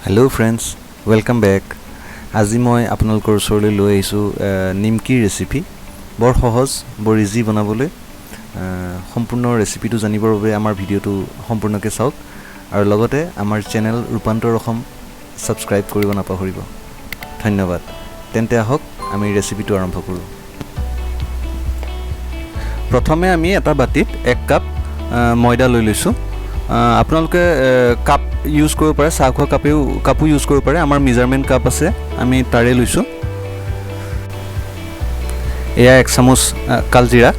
hello friends welcome back আজি মই আপোনালোকৰ ওচৰলৈ লৈ আহিছোঁ নিমকিৰ ৰেচিপি বৰ সহজ বৰ ইজি বনাবলৈ সম্পূৰ্ণ ৰেচিপিটো জানিবৰ বাবে আমাৰ ভিডিঅ'টো সম্পূৰ্ণকৈ চাওক আৰু লগতে আমাৰ চেনেল ৰূপান্তৰ অসম সাবস্ক্ৰাইব কৰিব নাপাহৰিব ধন্যবাদ তেন্তে আহক আমি ৰেচিপিটো আৰম্ভ কৰোঁ প্ৰথমে আমি এটা বাটিত 1 কাপ ময়দা লৈ লৈছোঁ আপোনালোকে কাপ ইউজ কৰিব পাৰে চাহ খোৱা কাপো ইউজ কৰিব পাৰে আমাৰ মেজাৰমেন্ট কাপ আছে আমি তাৰে লৈছোঁ এয়া 1 চামুচ কালজিৰা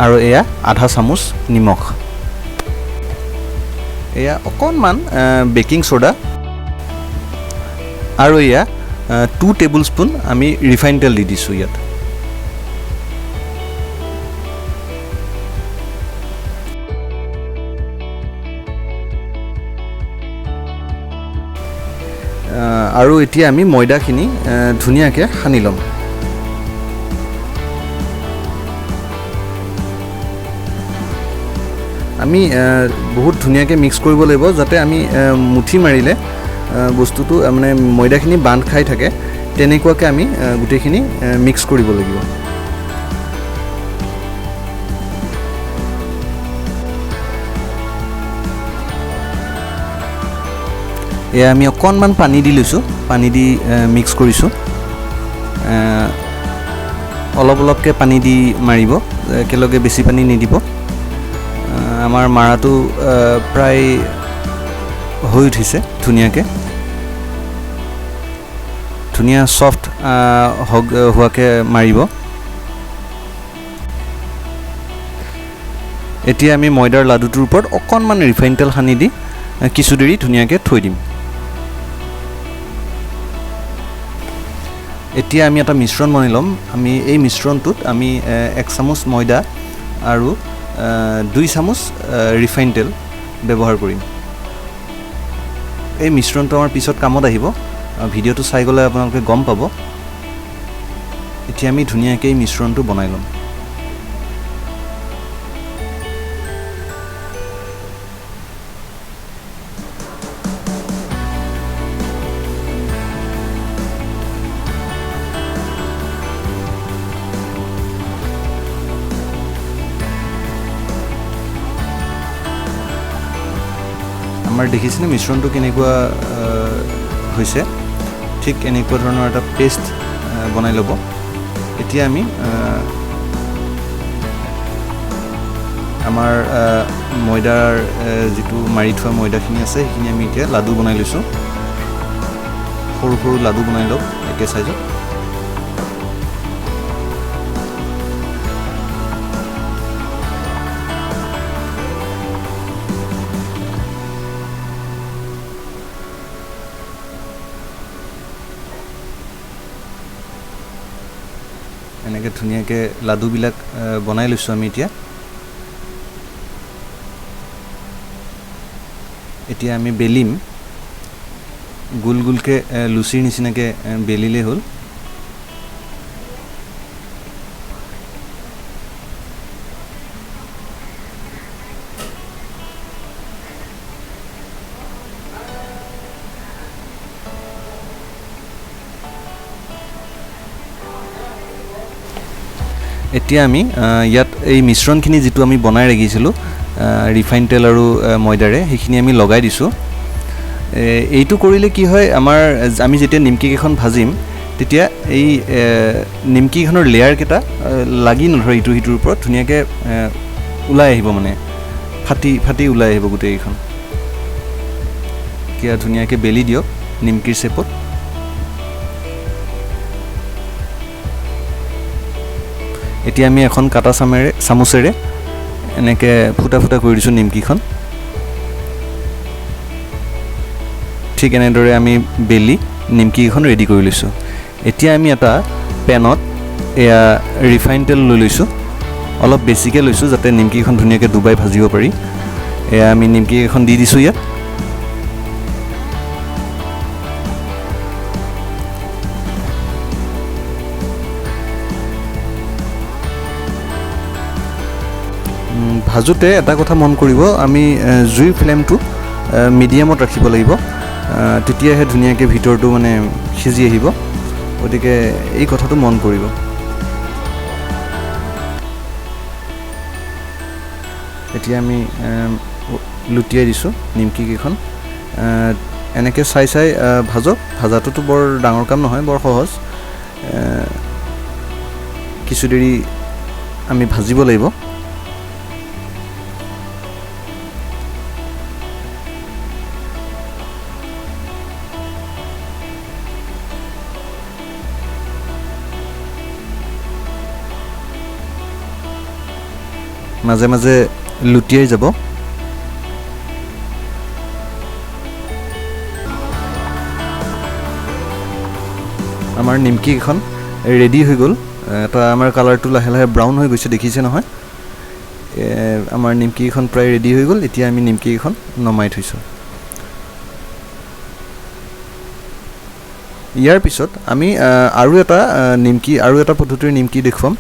আৰু এয়া আধা চামুচ নিমখ এয়া অকণমান বেকিং সোডা আৰু এয়া 2 টেবুলস্পুন আমি ৰিফাইন্ড তেল দি দিছোঁ ইয়াত আৰু এতিয়া আমি ময়দাখিনি ধুনিয়াকৈ সানি লম আমি বহুত ধুনিয়াকৈ মিক্স কৰিব লাগিব যাতে আমি মুঠি মাৰিলে বস্তুটো মানে ময়দাখিনি বান্ধ খাই থাকে তেনেকুৱাকৈ আমি গুটেখিনি মিক্স কৰিব লাগিব এয়া আমি অকণমান পানী দি লৈছোঁ পানী দি মিক্স কৰিছোঁ অলপকৈ পানী দি মাৰিব একেলগে বেছি পানী নিদিব আমাৰ মাৰাটো প্ৰায় হৈ উঠিছে ধুনীয়াকৈ ধুনীয়া সফট হোৱাকৈ মাৰিব এতিয়া আমি ময়দাৰ লাডুটোৰ ওপৰত অকণমান ৰিফাইন তেল সানি দি কিছু দেৰি ধুনীয়াকৈ থৈ দিম এতিয়া আমি এটা মিশ্ৰণ বনাই লম আমি এই মিশ্ৰণটোত আমি 1 চামুচ ময়দা আৰু 2 চামুচ ৰিফাইন তেল ব্যৱহাৰ কৰিম এই মিশ্ৰণটো আমাৰ পিছত কামত আহিব ভিডিঅ'টো চাই গ'লে আপোনালোকে গম পাব এতিয়া আমি ধুনীয়াকৈ এই মিশ্ৰণটো বনাই লম আমাৰ দেখিছেনে মিশ্ৰণটো কেনেকুৱা হৈছে ঠিক এনেকুৱা ধৰণৰ এটা পেষ্ট বনাই ল'ব এতিয়া আমি আমাৰ ময়দাৰ যিটো মাৰি থোৱা ময়দাখিনি আছে সেইখিনি আমি এতিয়া লাডু বনাই লৈছোঁ সৰু সৰু লাডু বনাই লওক একে সাইজত এনেকৈ ধুনীয়াকৈ লাডুবিলাক বনাই লৈছোঁ আমি এতিয়া আমি বেলিম গোল গোলকৈ লুচিৰ নিচিনাকৈ বেলিলেই হ'ল এতিয়া আমি ইয়াত এই মিশ্ৰণখিনি যেটো আমি বনাই ৰাখিছিলোঁ ৰিফাইন তেল আৰু ময়দাৰে সেইখিনি আমি লগাই দিছোঁ এইটো কৰিলে কি হয় আমাৰ আমি যেতিয়া নিমকি কেইখন ভাজিম তেতিয়া এই নিমকিখনৰ লেয়াৰ কেইটা লাগি নধৰে ইটো হিটোৰ ওপৰত ধুনীয়াকৈ ওলাই আহিব মানে ফাটি ওলাই আহিব গোটেইখন কিয়া ধুনীয়াকৈ বেলি দিয়ক নিমকিৰ শেপত এতিয়া আমি এখন কাটা চামুচেৰে এনেকৈ ফুটা ফুটা কৰি দিছোঁ নিমকিখন ঠিক এনেদৰে আমি বেলি নিমকিখন ৰেডি কৰি লৈছোঁ এতিয়া আমি এটা পেনত এয়া ৰিফাইন তেল লৈ লৈছোঁ অলপ বেছিকৈ লৈছোঁ যাতে নিমকিখন ধুনীয়াকৈ ডুবাই ভাজিব পাৰি এয়া আমি নিমকিখন দি দিছোঁ ইয়াত ভাজোতে এটা কথা মন কৰিব আমি জুই ফ্লেমটো মিডিয়ামত ৰাখিব লাগিব তেতিয়াহে ধুনীয়াকৈ ভিতৰটো মানে সিজি আহিব গতিকে এই কথাটো মন কৰিব এতিয়া আমি লুটিয়াই দিছোঁ নিমকিকেইখন এনেকৈ চাই ভাজক ভাজাটোতো বৰ ডাঙৰ কাম নহয় বৰ সহজ কিছু দেৰি আমি ভাজিব লাগিব মাজে মাজে লুটিয়াই যাব আমাৰ নিমকিখন ৰেডি হৈ গ'ল এটা আমাৰ কালাৰটো লাহে লাহে ব্ৰাউন হৈ গৈছে দেখিছে নহয় আমাৰ নিমকিখন প্ৰায় ৰেডি হৈ গ'ল এতিয়া আমি নিমকিখন নমাই থৈছোঁ ইয়াৰ পিছত আমি আৰু এটা পদ্ধতিৰ নিমকি দেখুৱাম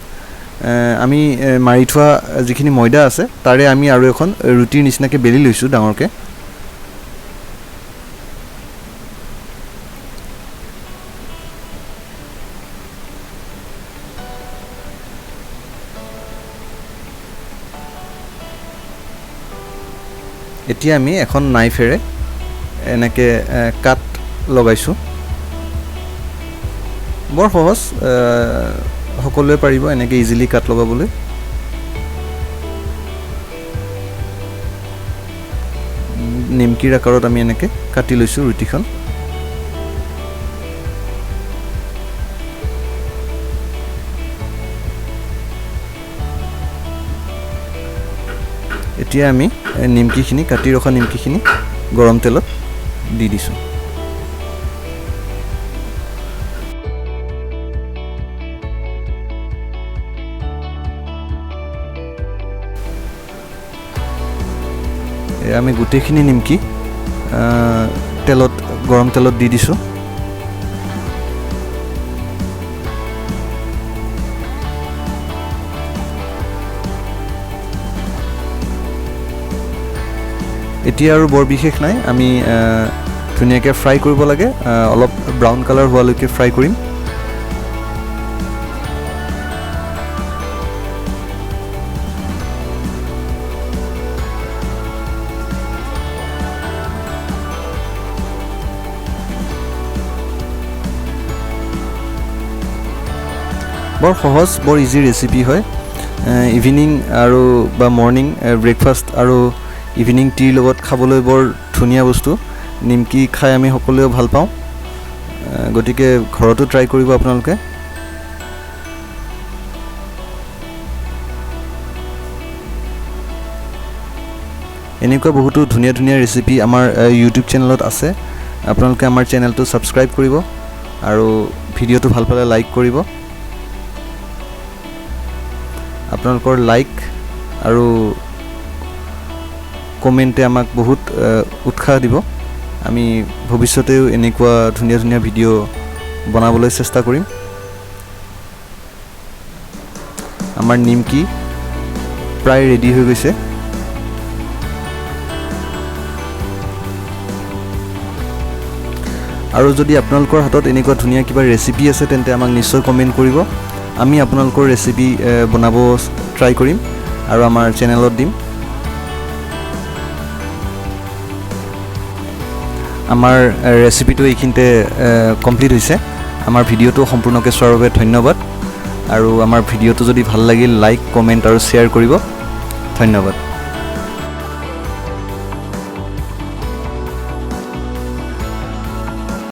আমি মাৰি থোৱা যিখিনি ময়দা আছে তাৰে আমি আৰু এখন ৰুটিৰ নিচিনাকৈ বেলি লৈছোঁ ডাঙৰকৈ এতিয়া আমি এখন নাইফেৰে এনেকৈ কাট লগাইছোঁ বৰ সহজ সকলোৱে পাৰিব এনেকৈ ইজিলি কাট লগাবলৈ নিমকিৰ আকাৰত আমি এনেকৈ কাটি লৈছোঁ ৰুটিখন এতিয়া আমি নিমকিখিনি কাটি ৰখা নিমকিখিনি গৰম তেলত দি দিছোঁ আমি গোটেইখিনি নিমকি গৰম তেলত দি দিছোঁ এতিয়া আৰু বৰ বিশেষ নাই আমি ধুনীয়াকৈ ফ্ৰাই কৰিব লাগে অলপ ব্ৰাউন কালাৰ হোৱালৈকে ফ্ৰাই কৰিম বৰ সহজ বৰ ইজি ৰেচিপি হয় ইভিনিং আৰু বা মৰ্নিং ব্ৰেকফাষ্ট আৰু ইভিনিং টিৰ লগত খাবলৈ বৰ ধুনীয়া বস্তু নিমকি খাই আমি সকলোৱে ভাল পাওঁ গতিকে ঘৰতো ট্ৰাই কৰিব আপোনালোকে এনেকুৱা বহুতো ধুনীয়া ধুনীয়া ৰেচিপি আমাৰ ইউটিউব চেনেলত আছে আপোনালোকে আমাৰ চেনেলটো ছাবস্ক্ৰাইব কৰিব আৰু ভিডিঅ'টো ভাল পালে লাইক কৰিব আপোনালোকৰ লাইক আৰু কমেণ্টে আমাক বহুত উৎসাহ দিব আমি ভৱিষ্যতেও এনেকুৱা ধুনীয়া ধুনীয়া ভিডিঅ' বনাবলৈ চেষ্টা কৰিম আমাৰ নিমকি প্ৰায় ৰেডি হৈ গৈছে আৰু যদি আপোনালোকৰ হাতত এনেকুৱা ধুনীয়া কিবা ৰেচিপি আছে তেন্তে আমাক নিশ্চয় কমেণ্ট কৰিব আমি আপোনালোকৰ ৰেচিপি বনাব ট্ৰাই কৰিম আৰু আমাৰ চেনেলত দিম আমাৰ ৰেচিপিটো এইখিনিতে কমপ্লিট হৈছে আমাৰ ভিডিঅ'টো সম্পূৰ্ণকৈ চোৱাৰ বাবে ধন্যবাদ আৰু আমাৰ ভিডিঅ'টো যদি ভাল লাগিল লাইক কমেণ্ট আৰু শ্বেয়াৰ কৰিব ধন্যবাদ